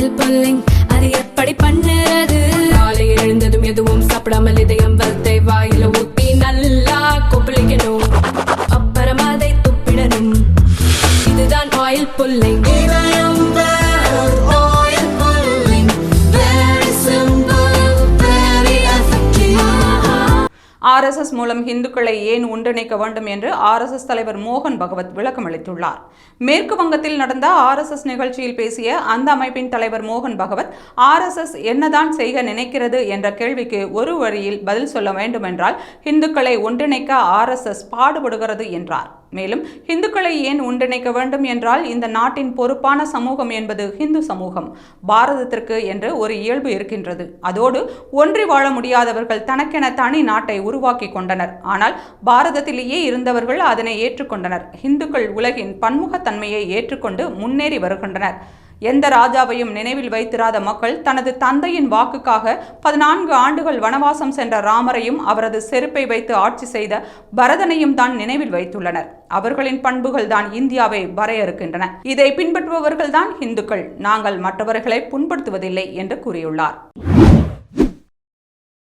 Oil pulling அது எப்படி பண்ணுறது? காலையில் எழுந்ததும் எதுவும் சாப்பிடாமல் இதயம் வளர்த்தை வாயில ஊத்தி நல்லா கொப்பளிக்கணும், அப்புறம் அதை துப்பிடணும். இதுதான் ஆயில் புல்லிங். RSS மூலம் இந்துக்களை ஏன் ஒன்றிணைக்க வேண்டும் என்று RSS தலைவர் மோகன் பகவத் விளக்கம் அளித்துள்ளார். மேற்கு வங்கத்தில் நடந்த RSS நிகழ்ச்சியில் பேசிய அந்த அமைப்பின் தலைவர் மோகன் பகவத், RSS என்னதான் செய்ய நினைக்கிறது என்ற கேள்விக்கு ஒரு வரியில் பதில் சொல்ல வேண்டுமென்றால் இந்துக்களை ஒன்றிணைக்க RSS பாடுபடுகிறது என்றார். மேலும் இந்துக்களை ஏன் ஒன்றிணைக்க வேண்டும் என்றால் இந்த நாட்டின் பொறுப்பான சமூகம் என்பது இந்து சமூகம். பாரதத்திற்கு என்று ஒரு இயல்பு இருக்கின்றது. அதோடு ஒன்றி வாழ முடியாதவர்கள் தனக்கென தனி நாட்டை உருவாக்கி கொண்டனர். ஆனால் பாரதத்திலேயே இருந்தவர்கள் அதனை ஏற்றுக்கொண்டனர். இந்துக்கள் உலகின் பன்முகத்தன்மையை ஏற்றுக்கொண்டு முன்னேறி வருகின்றனர். எந்த ராஜாவையும் நினைவில் வைத்திராத மக்கள் தனது தந்தையின் வாக்குக்காக 14 ஆண்டுகள் வனவாசம் சென்ற ராமரையும் அவரது செருப்பை வைத்து ஆட்சி செய்த பரதனையும் தான் நினைவில் வைத்துள்ளனர். அவர்களின் பண்புகள் தான் இந்தியாவை வரையறுக்கின்றன. இதை பின்பற்றுபவர்கள் தான் இந்துக்கள். நாங்கள் மற்றவர்களை புண்படுத்துவதில்லை என்று கூறியுள்ளார்.